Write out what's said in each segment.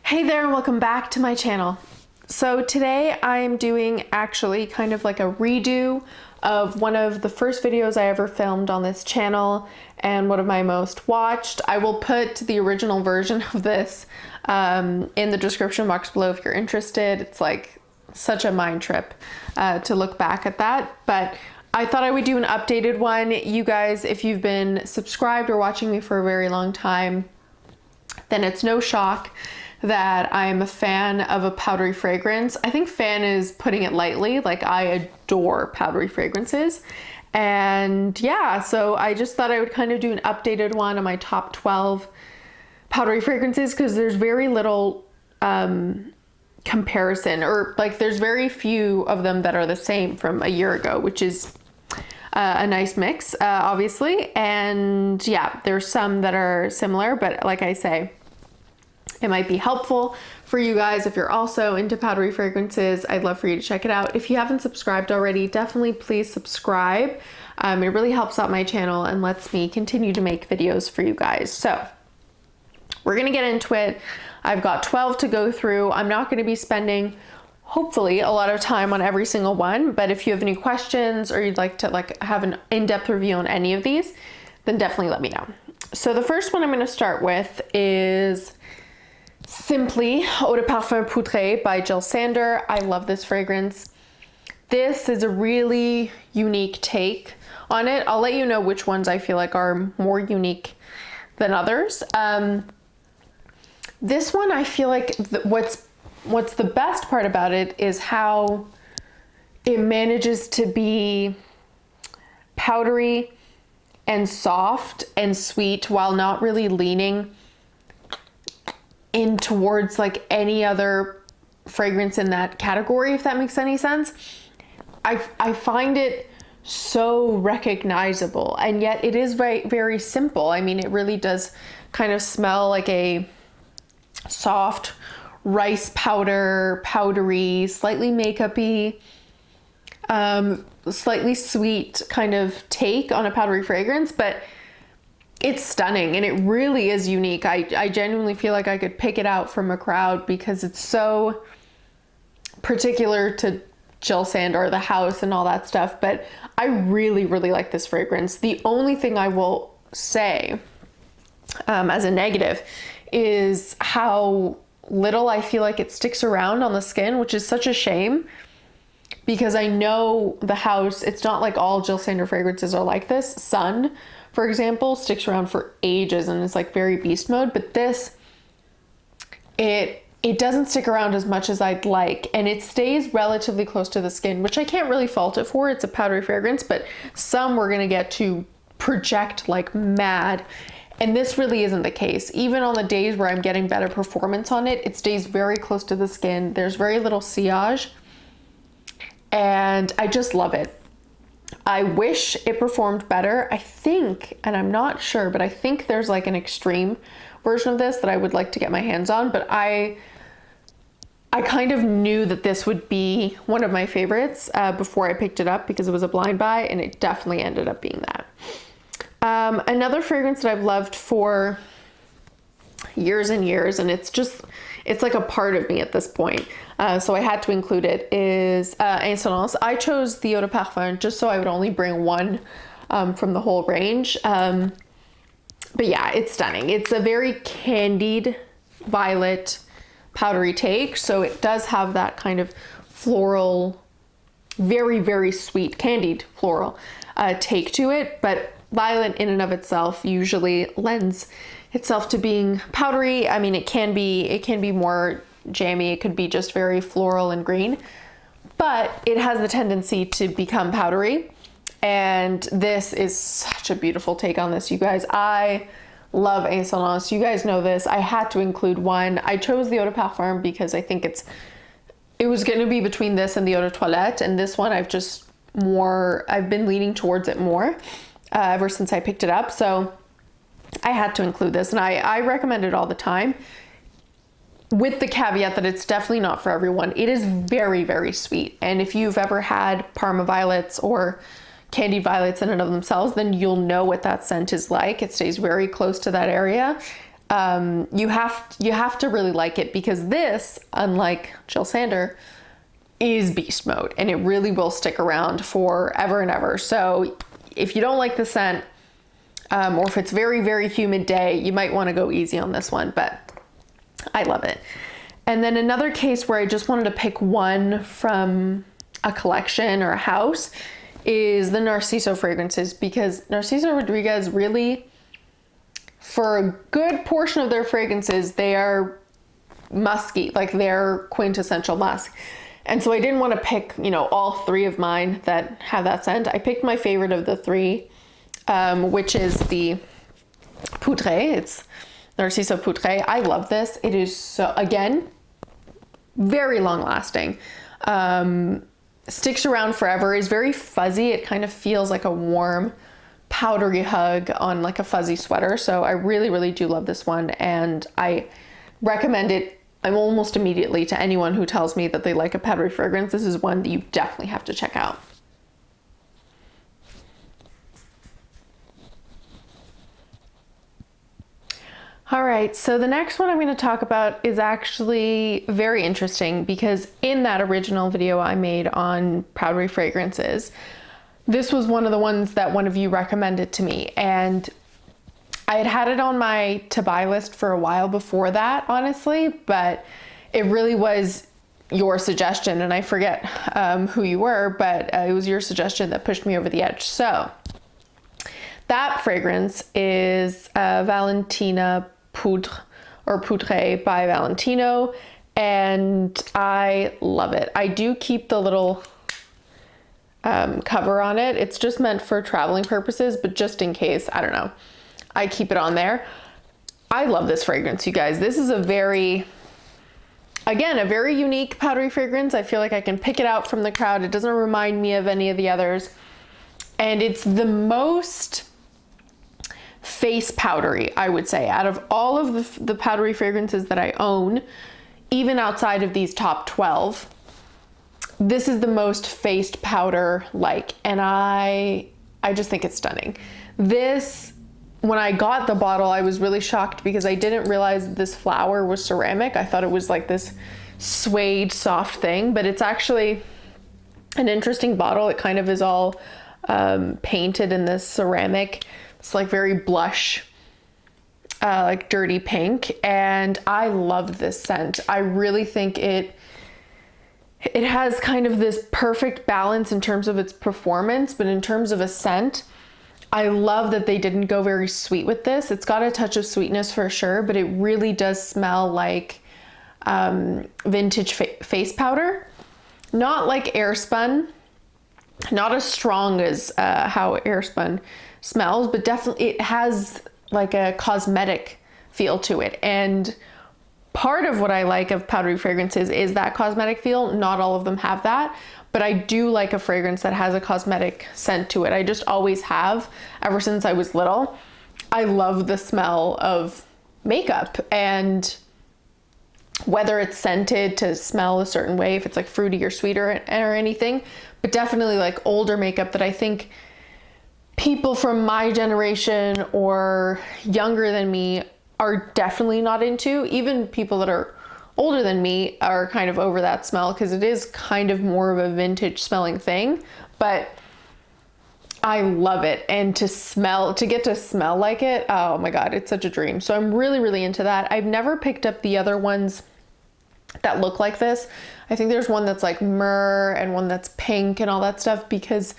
Hey there and welcome back to my channel. So today I'm doing actually kind of like a redo of one of the first videos I ever filmed on this channel and one of my most watched. I will put the original version of this in the description box below if you're interested. It's like such a mind trip to look back at that, but I thought I would do an updated one. You guys, if you've been subscribed or watching me for a very long time, then it's no shock that I am a fan of a powdery fragrance. I think fan is putting it lightly. Like, I adore powdery fragrances. And yeah, so I just thought I would kind of do an updated one on my top 12 powdery fragrances because there's very little comparison, or like there's very few of them that are the same from a year ago, which is a nice mix, obviously. And yeah, there's some that are similar, but like I say, it might be helpful for you guys if you're also into powdery fragrances. I'd love for you to check it out. If you haven't subscribed already, definitely please subscribe. It really helps out my channel and lets me continue to make videos for you guys. So we're gonna get into it. I've got 12 to go through. I'm not gonna be spending, hopefully, a lot of time on every single one, but if you have any questions or you'd like to have an in-depth review on any of these, then definitely let me know. So the first one I'm gonna start with is simply Eau de Parfum Poudrée by Jill Sander. I love this fragrance. This is a really unique take on it. I'll let you know which ones I feel like are more unique than others. This one, I feel like what's the best part about it is how it manages to be powdery and soft and sweet while not really leaning in towards like any other fragrance in that category, if that makes any sense. I find it so recognizable, and yet it is very, very simple. I mean, it really does kind of smell like a soft rice powder, powdery, slightly makeup-y, slightly sweet kind of take on a powdery fragrance, but it's stunning and it really is unique. I genuinely feel like I could pick it out from a crowd because it's so particular to Jill Sander, the house and all that stuff, but I really, really like this fragrance. The only thing I will say as a negative is how little I feel like it sticks around on the skin, which is such a shame because I know the house, it's not like all Jill Sander fragrances are like this. Sun, for example, sticks around for ages and is like very beast mode, but this, it doesn't stick around as much as I'd like, and it stays relatively close to the skin, which I can't really fault it for. It's a powdery fragrance, but some we're gonna get to project like mad, and this really isn't the case. Even on the days where I'm getting better performance on it, it stays very close to the skin. There's very little sillage, and I just love it. I wish it performed better. I think, and I'm not sure, but I think there's like an extreme version of this that I would like to get my hands on, but I kind of knew that this would be one of my favorites before I picked it up because it was a blind buy, and it definitely ended up being that. Another fragrance that I've loved for years and years, and it's like a part of me at this point, so I had to include it, is Insolence. I chose the Eau de Parfum just so I would only bring one from the whole range, but yeah, it's stunning. It's a very candied violet powdery take, so it does have that kind of floral, very, very sweet candied floral take to it, but violet in and of itself usually lends itself to being powdery. I mean, it can be more jammy, it could be just very floral and green, but it has the tendency to become powdery, and this is such a beautiful take on this, you guys. I love Insolence. You guys know this. I had to include one. I chose the Eau de Parfum because I think it was going to be between this and the Eau de Toilette, and this one I've been leaning towards it more ever since I picked it up, so I had to include this, and I recommend it all the time, with the caveat that it's definitely not for everyone. It is very, very sweet, and if you've ever had Parma violets or candied violets in and of themselves, then you'll know what that scent is like. It stays very close to that area. you have to really like it, because this, unlike Jill Sander, is beast mode, and it really will stick around forever and ever. So if you don't like the scent, or if it's very, very humid day, you might want to go easy on this one, but I love it. And then another case where I just wanted to pick one from a collection or a house is the Narciso fragrances, because Narciso Rodriguez really, for a good portion of their fragrances, they are musky, like they're quintessential musk. And so I didn't want to pick, you know, all three of mine that have that scent. I picked my favorite of the three, which is the Poudrée. It's Narciso Poudrée. I love this. It is so, again, very long lasting. Sticks around forever, is very fuzzy. It kind of feels like a warm, powdery hug on like a fuzzy sweater. So I really, really do love this one, and I recommend it almost immediately to anyone who tells me that they like a powdery fragrance. This is one that you definitely have to check out. All right, so the next one I'm going to talk about is actually very interesting, because in that original video I made on powdery fragrances, this was one of the ones that one of you recommended to me, and I had it on my to buy list for a while before that, honestly, but it really was your suggestion, and I forget who you were, but it was your suggestion that pushed me over the edge. So that fragrance is Valentina Poudre, or Poudrée by Valentino, and I love it. I do keep the little cover on it. It's just meant for traveling purposes, but just in case, I don't know, I keep it on there. I love this fragrance, you guys. This is a very, again, a very unique powdery fragrance. I feel like I can pick it out from the crowd. It doesn't remind me of any of the others, and it's the most face powdery, I would say, out of all of the powdery fragrances that I own, even outside of these top 12. This is the most faced powder like, and I just think it's stunning. This, when I got the bottle, I was really shocked because I didn't realize this flower was ceramic. I thought it was like this suede soft thing, but it's actually an interesting bottle. It kind of is all painted in this ceramic. It's like very blush, like dirty pink, and I love this scent. I really think it has kind of this perfect balance in terms of its performance, but in terms of a scent, I love that they didn't go very sweet with this. It's got a touch of sweetness for sure, but it really does smell like vintage face powder. Not like Airspun, not as strong as how Airspun smells, but definitely it has like a cosmetic feel to it. And part of what I like of powdery fragrances is that cosmetic feel. Not all of them have that, but I do like a fragrance that has a cosmetic scent to it. I just always have, ever since I was little. I love the smell of makeup, and whether it's scented to smell a certain way, if it's like fruity or sweet or anything, but definitely like older makeup that I think people from my generation or younger than me are definitely not into. Even people that are older than me are kind of over that smell, because it is kind of more of a vintage smelling thing, but I love it. And to get to smell like it, oh my God, it's such a dream. So I'm really, really into that. I've never picked up the other ones that look like this. I think there's one that's like myrrh and one that's pink and all that stuff, because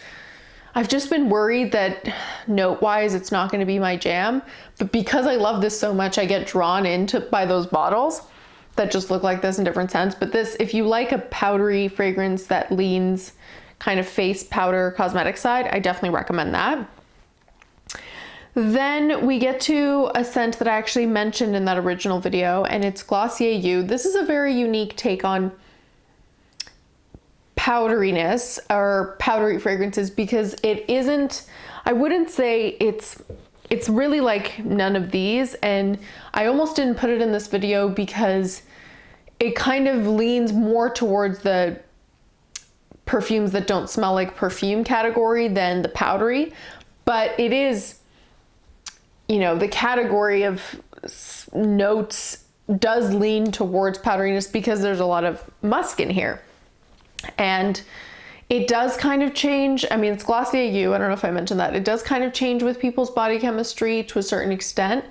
I've just been worried that note-wise it's not going to be my jam. But because I love this so much, I get drawn into by those bottles that just look like this in different scents. But this, if you like a powdery fragrance that leans kind of face powder cosmetic side, I definitely recommend that. Then we get to a scent that I actually mentioned in that original video, and it's Glossier You. This is a very unique take on powderiness or powdery fragrances, because it isn't, I wouldn't say it's really like none of these, and I almost didn't put it in this video because it kind of leans more towards the perfumes that don't smell like perfume category than the powdery, but it is, you know, the category of notes does lean towards powderiness because there's a lot of musk in here. And it does kind of change. I mean, it's Glossier U. I don't know if I mentioned that. It does kind of change with people's body chemistry to a certain extent.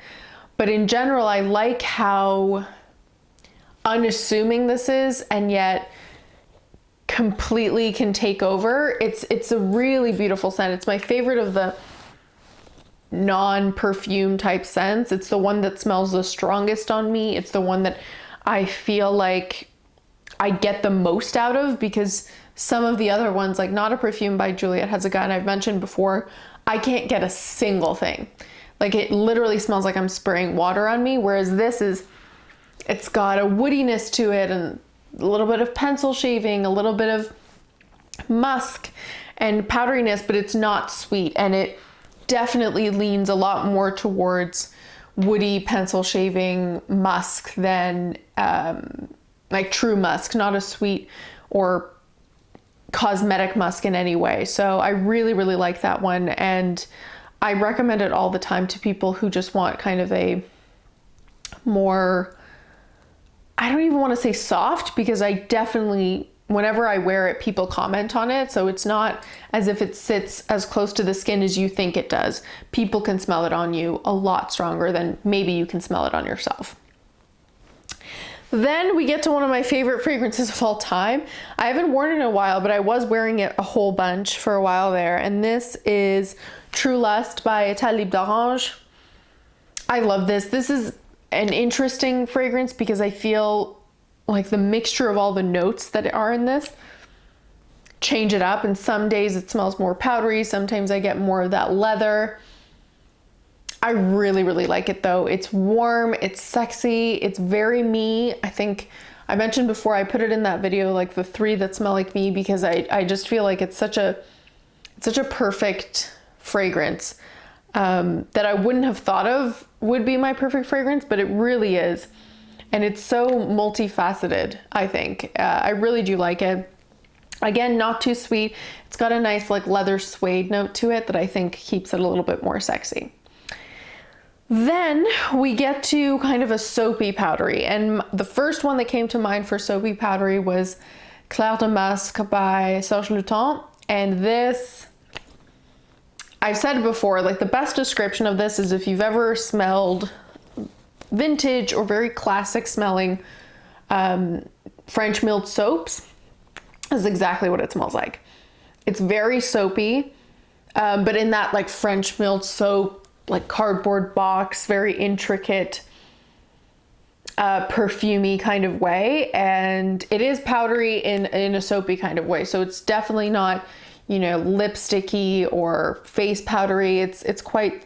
But in general, I like how unassuming this is, and yet completely can take over. It's a really beautiful scent. It's my favorite of the non-perfume type scents. It's the one that smells the strongest on me. It's the one that I feel like I get the most out of, because some of the other ones, like Not a Perfume by Juliette Hezekiah, and I've mentioned before, I can't get a single thing. Like, it literally smells like I'm spraying water on me, whereas this it's got a woodiness to it, and a little bit of pencil shaving, a little bit of musk and powderiness, but it's not sweet, and it definitely leans a lot more towards woody pencil shaving musk than like true musk, not a sweet or cosmetic musk in any way. So I really, really like that one, and I recommend it all the time to people who just want kind of a more, I don't even want to say soft, because I definitely, whenever I wear it, people comment on it. So it's not as if it sits as close to the skin as you think it does. People can smell it on you a lot stronger than maybe you can smell it on yourself. Then we get to one of my favorite fragrances of all time. I haven't worn it in a while, but I was wearing it a whole bunch for a while there. And this is True Lust by Etat Libre. I love this. This is an interesting fragrance because I feel like the mixture of all the notes that are in this change it up. And some days it smells more powdery. Sometimes I get more of that leather. I really, really like it though. It's warm, it's sexy, it's very me. I think I mentioned before, I put it in that video, like the 3 that smell like me, because I just feel like it's such a perfect fragrance that I wouldn't have thought of would be my perfect fragrance, but it really is. And it's so multifaceted, I think. I really do like it. Again, not too sweet. It's got a nice like leather suede note to it that I think keeps it a little bit more sexy. Then we get to kind of a soapy powdery, and the first one that came to mind for soapy powdery was Clair de Musc by Serge Lutens. And this, I've said it before, like the best description of this is if you've ever smelled vintage or very classic smelling French milled soaps, this is exactly what it smells like. It's very soapy, but in that like French milled soap, like cardboard box, very intricate, perfumey kind of way. And it is powdery in a soapy kind of way. So it's definitely not, you know, lipsticky or face powdery. It's quite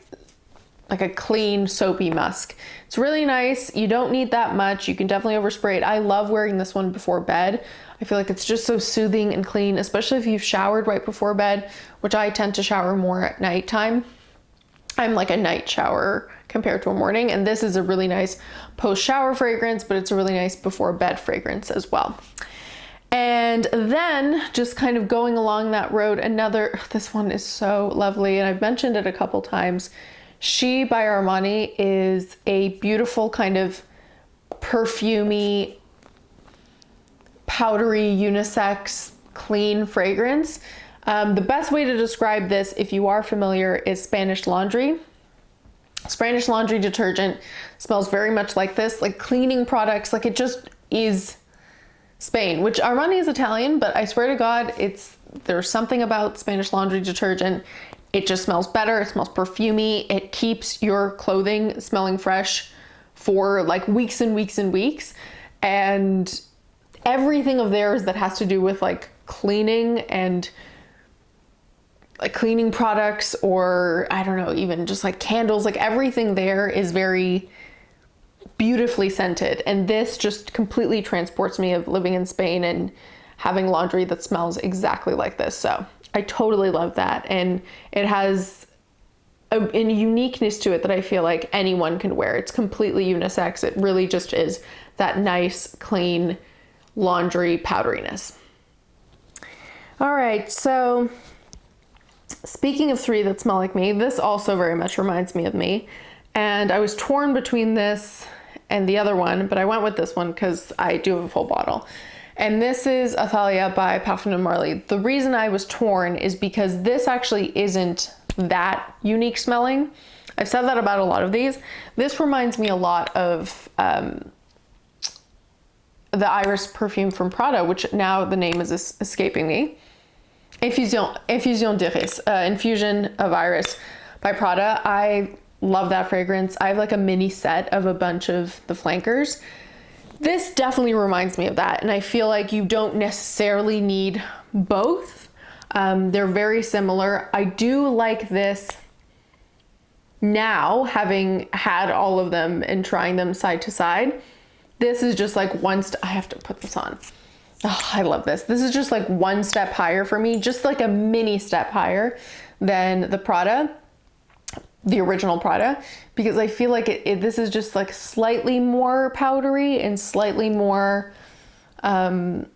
like a clean soapy musk. It's really nice. You don't need that much. You can definitely overspray it. I love wearing this one before bed. I feel like it's just so soothing and clean, especially if you've showered right before bed, which I tend to shower more at nighttime. I'm like a night shower compared to a morning, and this is a really nice post-shower fragrance, but it's a really nice before bed fragrance as well. And then just kind of going along that road, this one is so lovely, and I've mentioned it a couple times. She by Armani is a beautiful kind of perfumey, powdery, unisex, clean fragrance. The best way to describe this, if you are familiar, is Spanish laundry. Spanish laundry detergent smells very much like this, like cleaning products, like it just is Spain, which Armani is Italian, but I swear to God, there's something about Spanish laundry detergent. It just smells better. It smells perfumey. It keeps your clothing smelling fresh for like weeks and weeks and weeks. And everything of theirs that has to do with like cleaning and like cleaning products, or I don't know, even just like candles, like everything there is very beautifully scented. And this just completely transports me of living in Spain and having laundry that smells exactly like this. So I totally love that. And it has a uniqueness to it that I feel like anyone can wear. It's completely unisex. It really just is that nice, clean laundry powderiness. All right, so speaking of 3 that smell like me, this also very much reminds me of me. And I was torn between this and the other one, but I went with this one because I do have a full bottle. And this is Athalia by Parfait and Marley. The reason I was torn is because this actually isn't that unique smelling. I've said that about a lot of these. This reminds me a lot of the Iris perfume from Prada, which now the name is escaping me. Infusion d'Iris, Infusion of Iris by Prada. I love that fragrance. I have like a mini set of a bunch of the flankers. This definitely reminds me of that, and I feel like you don't necessarily need both. They're very similar. I do like this now, having had all of them and trying them side to side. This is just like I have to put this on. Oh, I love this. This is just like one step higher for me, just like a mini step higher than the Prada, the original Prada, because I feel like this is just like slightly more powdery and slightly more, slightly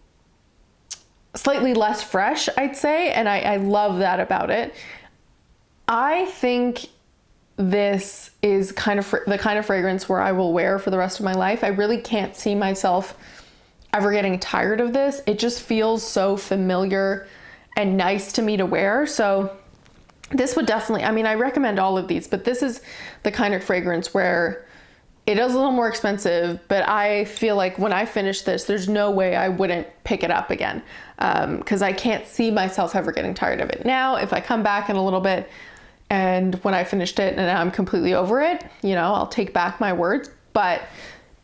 less fresh, I'd say. And I love that about it. I think this is kind of the kind of fragrance where I will wear for the rest of my life. I really can't see myself ever getting tired of this. It just feels so familiar and nice to me to wear. So this would definitely, I mean, I recommend all of these, but this is the kind of fragrance where it is a little more expensive, but I feel like when I finish this, there's no way I wouldn't pick it up again, because I can't see myself ever getting tired of it. Now, if I come back in a little bit and when I finished it and I'm completely over it, you know, I'll take back my words, but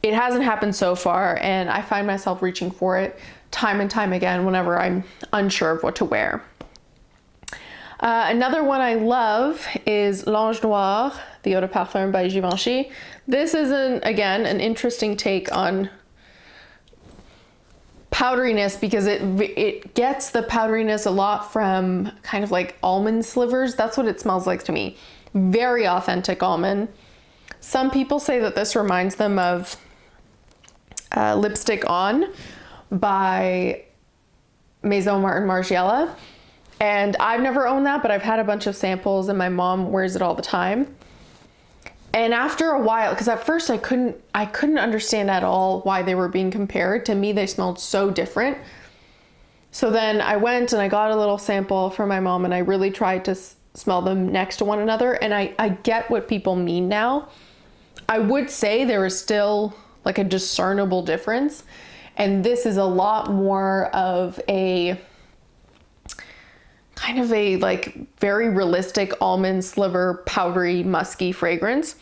it hasn't happened so far, and I find myself reaching for it time and time again whenever I'm unsure of what to wear. Another one I love is Noir, the Eau de Parfum by Givenchy. This is, again, an interesting take on powderiness, because it gets the powderiness a lot from kind of like almond slivers. That's what it smells like to me. Very authentic almond. Some people say that this reminds them of Lipstick On by Maison Margiela. And I've never owned that, but I've had a bunch of samples and my mom wears it all the time. And after a while, because at first I couldn't understand at all why they were being compared. To me, they smelled so different. So then I went and I got a little sample from my mom, and I really tried to smell them next to one another. And I get what people mean now. I would say there is still like a discernible difference. And this is a lot more of a kind of a like very realistic almond sliver, powdery, musky fragrance.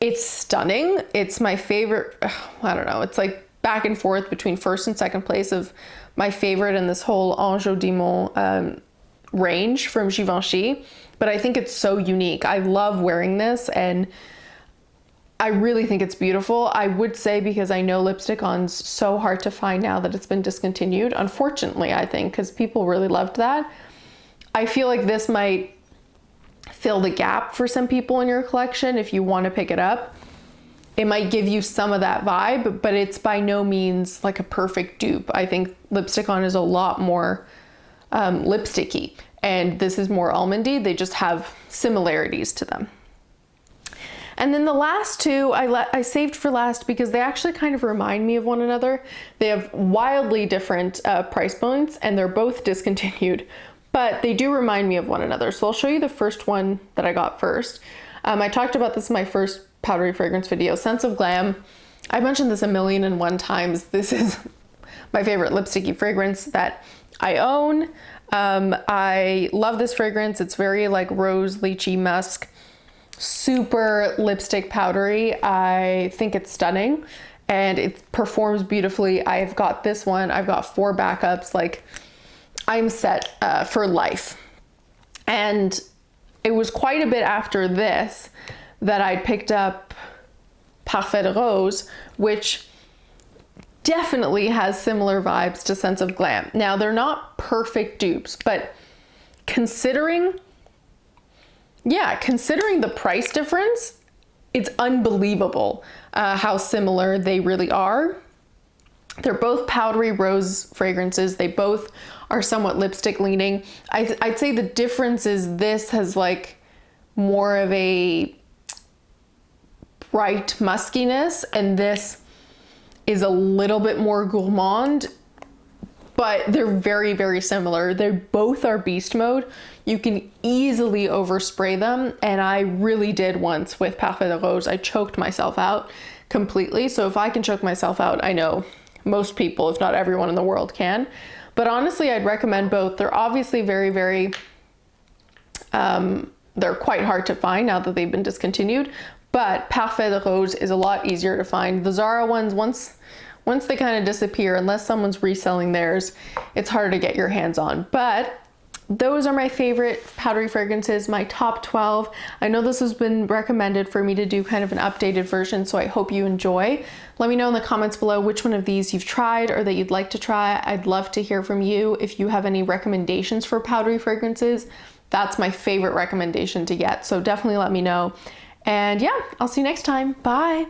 It's stunning. It's my favorite. I don't know. It's like back and forth between first and second place of my favorite in this whole Ange Démon range from Givenchy. But I think it's so unique. I love wearing this, and I really think it's beautiful. I would say, because I know Lipstick On's so hard to find now that it's been discontinued. Unfortunately, I think, because people really loved that. I feel like this might fill the gap for some people in your collection if you want to pick it up. It might give you some of that vibe, but it's by no means like a perfect dupe. I think Lipstick On is a lot more lipsticky, and this is more almondy. They just have similarities to them. And then the last two I saved for last because they actually kind of remind me of one another. They have wildly different price points, and they're both discontinued, but they do remind me of one another. So I'll show you the first one that I got first. I talked about this in my first powdery fragrance video, Sense of Glam. I mentioned this 1,000,001 times. This is my favorite lipsticky fragrance that I own. I love this fragrance. It's very like rose, lychee, musk, super lipstick powdery. I think it's stunning and it performs beautifully. I've got this one. I've got 4 backups. Like, I'm set for life. And it was quite a bit after this that I picked up Parfait de Rose, which definitely has similar vibes to Sense of Glam. Now, they're not perfect dupes, but considering the price difference, it's unbelievable how similar they really are. They're both powdery rose fragrances. They both are somewhat lipstick leaning. I'd say the difference is this has like more of a bright muskiness, and this is a little bit more gourmand, but they're very, very similar. They both are beast mode. You can easily overspray them, and I really did once with Parfait de Rose. I choked myself out completely. So if I can choke myself out, I know most people, if not everyone in the world, can. But honestly, I'd recommend both. They're obviously very, very, they're quite hard to find now that they've been discontinued, but Parfait de Rose is a lot easier to find. The Zara ones, once they kind of disappear, unless someone's reselling theirs, it's hard to get your hands on. But those are my favorite powdery fragrances, my top 12. I know this has been recommended for me to do kind of an updated version, so I hope you enjoy. Let me know in the comments below which one of these you've tried or that you'd like to try. I'd love to hear from you if you have any recommendations for powdery fragrances. That's my favorite recommendation to get, so definitely let me know. And yeah, I'll see you next time. Bye.